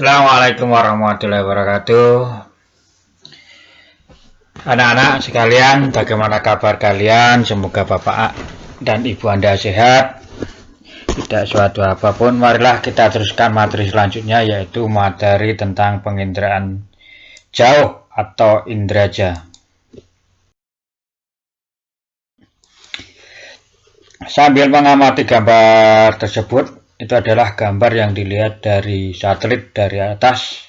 Assalamualaikum warahmatullahi wabarakatuh. Anak-anak sekalian, bagaimana kabar kalian? Semoga Bapak dan Ibu Anda sehat. Tidak suatu apapun, marilah kita teruskan materi selanjutnya, yaitu materi tentang penginderaan jauh atau indraja. Sambil mengamati gambar tersebut, itu adalah gambar yang dilihat dari satelit dari atas.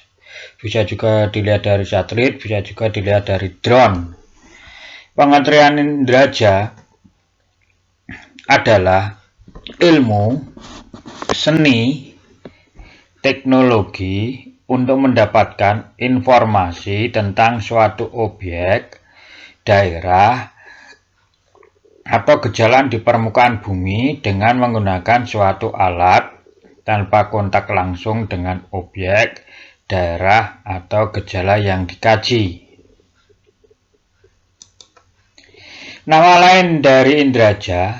Bisa juga dilihat dari satelit, bisa juga dilihat dari drone. Pengertian indraja adalah ilmu, seni, teknologi untuk mendapatkan informasi tentang suatu objek, daerah, atau gejala di permukaan bumi dengan menggunakan suatu alat tanpa kontak langsung dengan objek, daerah, atau gejala yang dikaji. Nama lain dari indraja,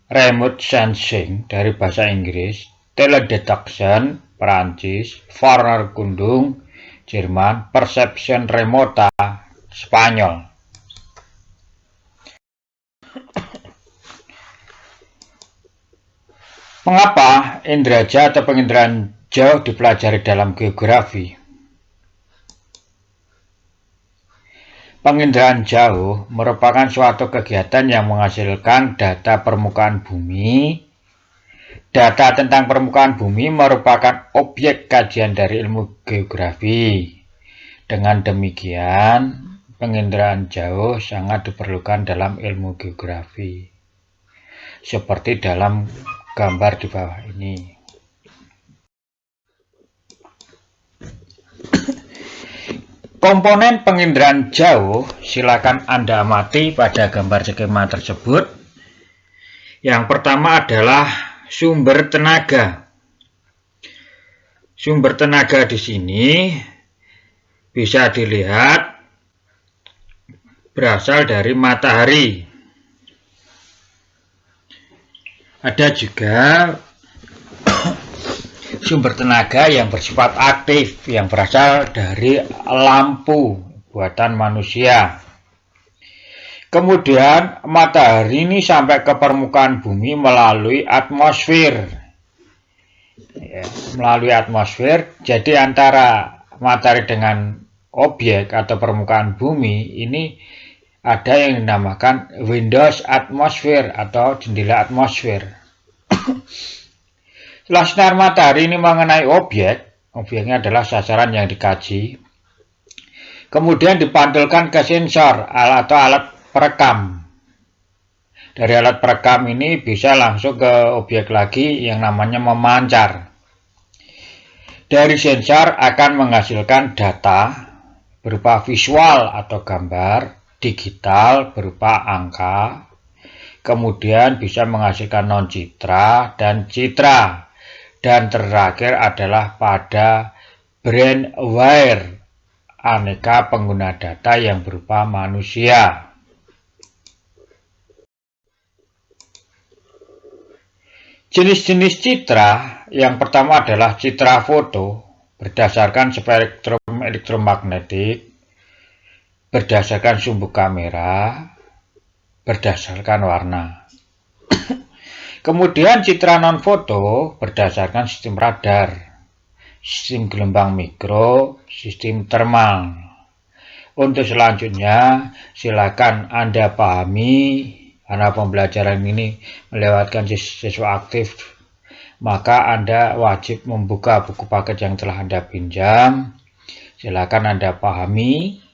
remote sensing dari bahasa Inggris, teledetection Perancis, Warner Kundung Jerman, perception remota Spanyol. Mengapa indraja atau penginderaan jauh dipelajari dalam geografi? Penginderaan jauh merupakan suatu kegiatan yang menghasilkan data permukaan bumi. Data tentang permukaan bumi merupakan objek kajian dari ilmu geografi. Dengan demikian, penginderaan jauh sangat diperlukan dalam ilmu geografi. Seperti dalam gambar di bawah ini. Komponen penginderaan jauh silakan Anda amati pada gambar skema tersebut. Yang pertama adalah sumber tenaga. Sumber tenaga di sini bisa dilihat berasal dari matahari. Ada juga sumber tenaga yang bersifat aktif yang berasal dari lampu buatan manusia. Kemudian matahari ini sampai ke permukaan bumi melalui atmosfer. Melalui atmosfer, jadi antara matahari dengan objek atau permukaan bumi ini ada yang dinamakan windows atmosfer atau jendela atmosfer. Setelah sinar matahari ini mengenai objeknya adalah sasaran yang dikaji. Kemudian dipantulkan ke sensor atau alat perekam. Dari alat perekam ini bisa langsung ke objek lagi yang namanya memancar. Dari sensor akan menghasilkan data berupa visual atau gambar, digital berupa angka, kemudian bisa menghasilkan non-citra dan citra, dan terakhir adalah pada brainware, aneka pengguna data yang berupa manusia. Jenis-jenis citra yang pertama adalah citra foto berdasarkan spektrum elektromagnetik, berdasarkan sumbu kamera, berdasarkan warna. Kemudian citra non-foto berdasarkan sistem radar, sistem gelombang mikro, sistem termal. Untuk selanjutnya, silakan Anda pahami, karena pembelajaran ini melewatkan siswa aktif, maka Anda wajib membuka buku paket yang telah Anda pinjam. Silakan Anda pahami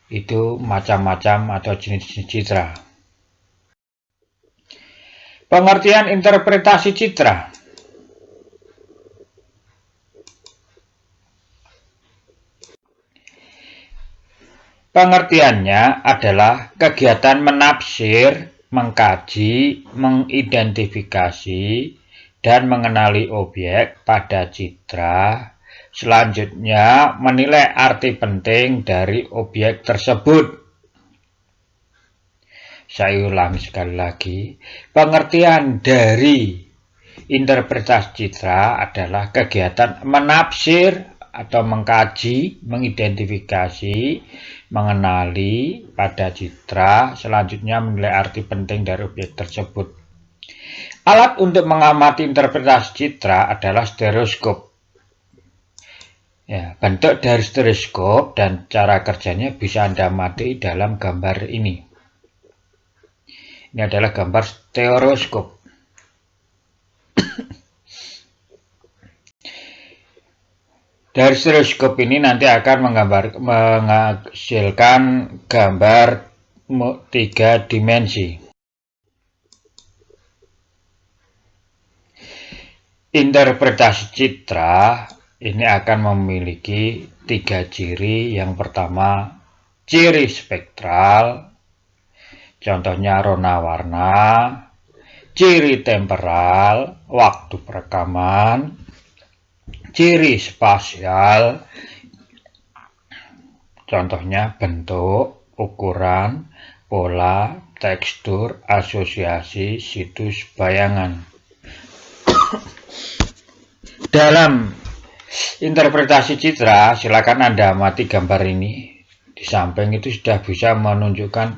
itu macam-macam atau jenis-jenis citra. Pengertian interpretasi citra. Pengertiannya adalah kegiatan menafsir, mengkaji, mengidentifikasi, dan mengenali objek pada citra. Selanjutnya, menilai arti penting dari objek tersebut. Saya ulangi sekali lagi, pengertian dari Interpretasi citra adalah kegiatan menafsir atau mengkaji, mengidentifikasi, mengenali pada citra, selanjutnya menilai arti penting dari objek tersebut. Alat untuk mengamati interpretasi citra adalah stereoskop. Ya, bentuk dari stereoskop dan cara kerjanya bisa Anda amati dalam gambar ini. Ini adalah gambar stereoskop. Dari stereoskop ini nanti akan menghasilkan gambar 3 dimensi. Interpretasi citra ini akan memiliki 3 ciri. Yang pertama, ciri spektral, contohnya rona warna, ciri temporal, waktu perekaman, ciri spasial, contohnya bentuk, ukuran, pola, tekstur, asosiasi, situs bayangan. Dalam interpretasi citra, silakan Anda amati gambar ini. Di samping itu sudah bisa menunjukkan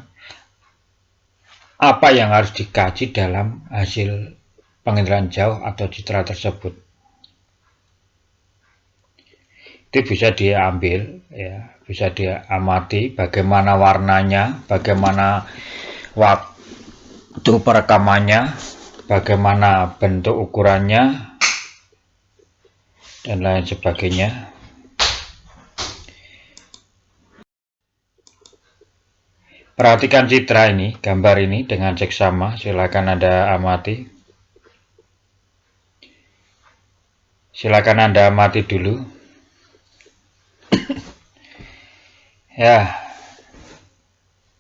apa yang harus dikaji dalam hasil penginderaan jauh atau citra tersebut. Itu bisa diambil, ya, bisa diamati bagaimana warnanya, bagaimana waktu perekamannya, bagaimana bentuk ukurannya, dan lain sebagainya. Perhatikan citra ini, gambar ini dengan seksama, silakan Anda amati. Silakan Anda amati dulu. Ya,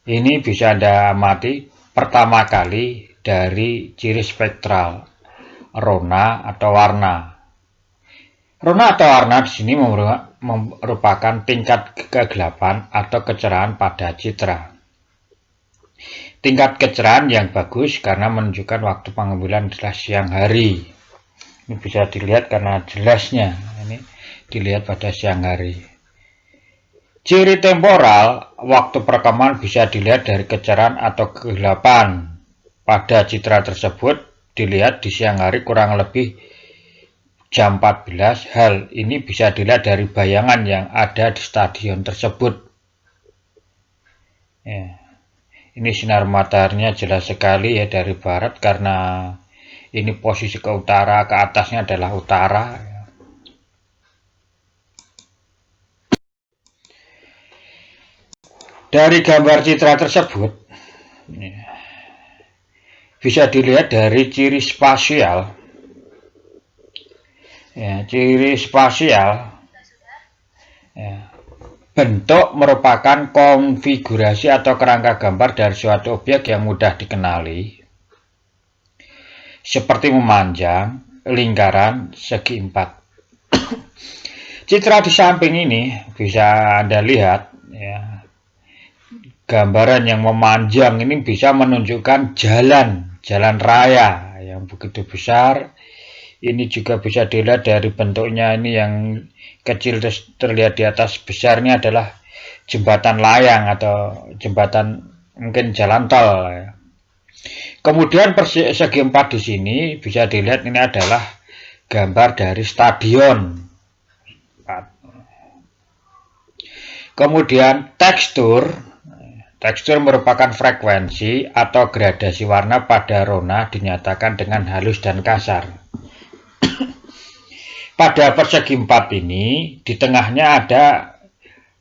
ini bisa Anda amati pertama kali dari ciri spektral, rona atau warna. Rona atau warna di sini merupakan tingkat kegelapan atau kecerahan pada citra. Tingkat kecerahan yang bagus karena menunjukkan waktu pengambilan adalah siang hari. Ini bisa dilihat karena jelasnya. Ini dilihat pada siang hari. Ciri temporal, waktu perekaman bisa dilihat dari kecerahan atau kegelapan. Pada citra tersebut dilihat di siang hari kurang lebih jam 14. Hal ini bisa dilihat dari bayangan yang ada di stadion tersebut. Ya. Ini sinar mataharinya jelas sekali ya dari barat karena ini posisi ke utara, ke atasnya adalah utara. Dari gambar citra tersebut bisa dilihat dari ciri spasial. Ya, ciri spasial, ya, bentuk merupakan konfigurasi atau kerangka gambar dari suatu objek yang mudah dikenali, seperti memanjang, lingkaran, segi empat. Citra di samping ini bisa Anda lihat, ya, gambaran yang memanjang ini bisa menunjukkan jalan raya yang begitu besar. Ini juga bisa dilihat dari bentuknya, ini yang kecil terlihat di atas, besarnya adalah jembatan layang atau jembatan mungkin jalan tol. Kemudian persegi empat di sini bisa dilihat ini adalah gambar dari stadion. Kemudian tekstur merupakan frekuensi atau gradasi warna pada rona dinyatakan dengan halus dan kasar. Pada persegi empat ini, di tengahnya ada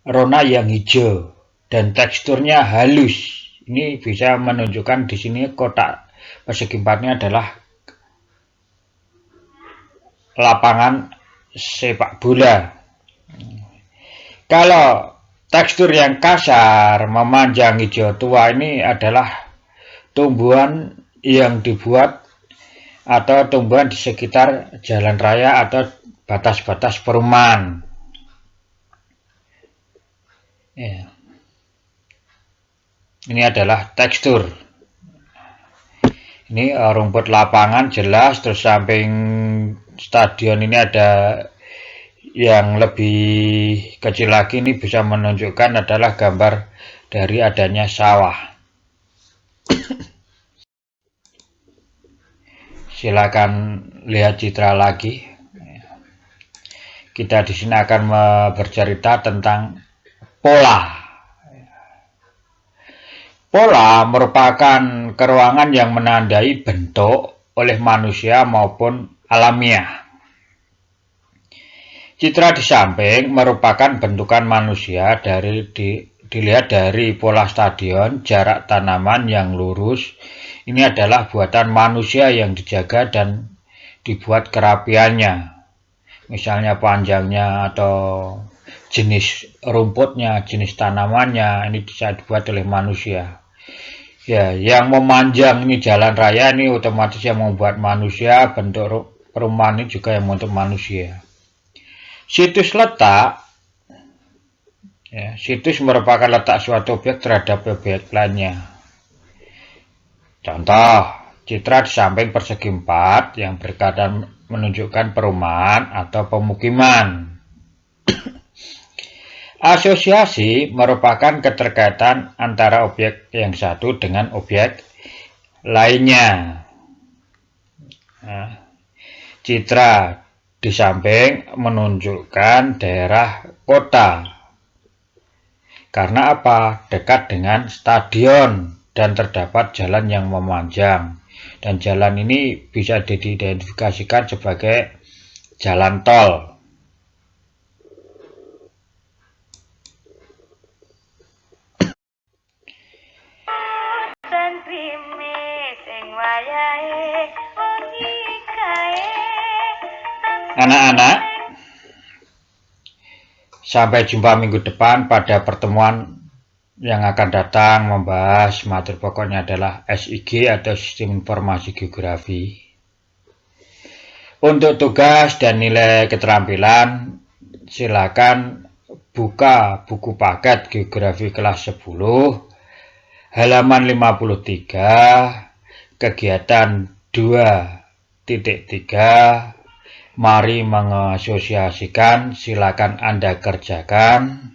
rona yang hijau dan teksturnya halus. Ini bisa menunjukkan di sini kotak persegi empatnya adalah lapangan sepak bola. Kalau tekstur yang kasar, memanjang, hijau tua ini adalah tumbuhan yang dibuat atau tumbuhan di sekitar jalan raya atau batas-batas perumahan. Ya. Ini adalah tekstur. Ini rumput lapangan jelas, terus samping stadion ini ada yang lebih kecil lagi, ini bisa menunjukkan adalah gambar dari adanya sawah. Silakan lihat citra lagi. Kita di sini akan bercerita tentang pola. Pola merupakan keruangan yang menandai bentuk oleh manusia maupun alamiah. Citra di samping merupakan bentukan manusia dilihat dari pola stadion, jarak tanaman yang lurus. Ini adalah buatan manusia yang dijaga dan dibuat kerapiannya. Misalnya panjangnya atau jenis rumputnya, jenis tanamannya, ini bisa dibuat oleh manusia. Ya, yang memanjang ini jalan raya, ini otomatis yang membuat manusia, bentuk perumahan ini juga yang membentuk manusia. Situs letak, ya, situs merupakan letak suatu objek terhadap objek lainnya. Contoh, citra di samping persegi 4 yang berkaitan menunjukkan perumahan atau pemukiman. Asosiasi merupakan keterkaitan antara objek yang satu dengan objek lainnya. Nah, citra di samping menunjukkan daerah kota. Karena apa? Dekat dengan stadion dan terdapat jalan yang memanjang. Dan jalan ini bisa diidentifikasikan sebagai jalan tol. Anak-anak, sampai jumpa minggu depan pada pertemuan yang akan datang membahas materi pokoknya adalah SIG atau Sistem Informasi Geografi. Untuk tugas dan nilai keterampilan, silakan buka buku paket Geografi kelas 10, halaman 53, kegiatan 2.3, mari mengasosiasikan, silakan Anda kerjakan.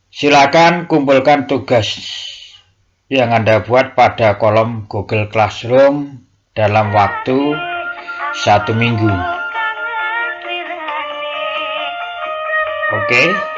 Silakan kumpulkan tugas yang Anda buat pada kolom Google Classroom dalam waktu 1 minggu. Oke.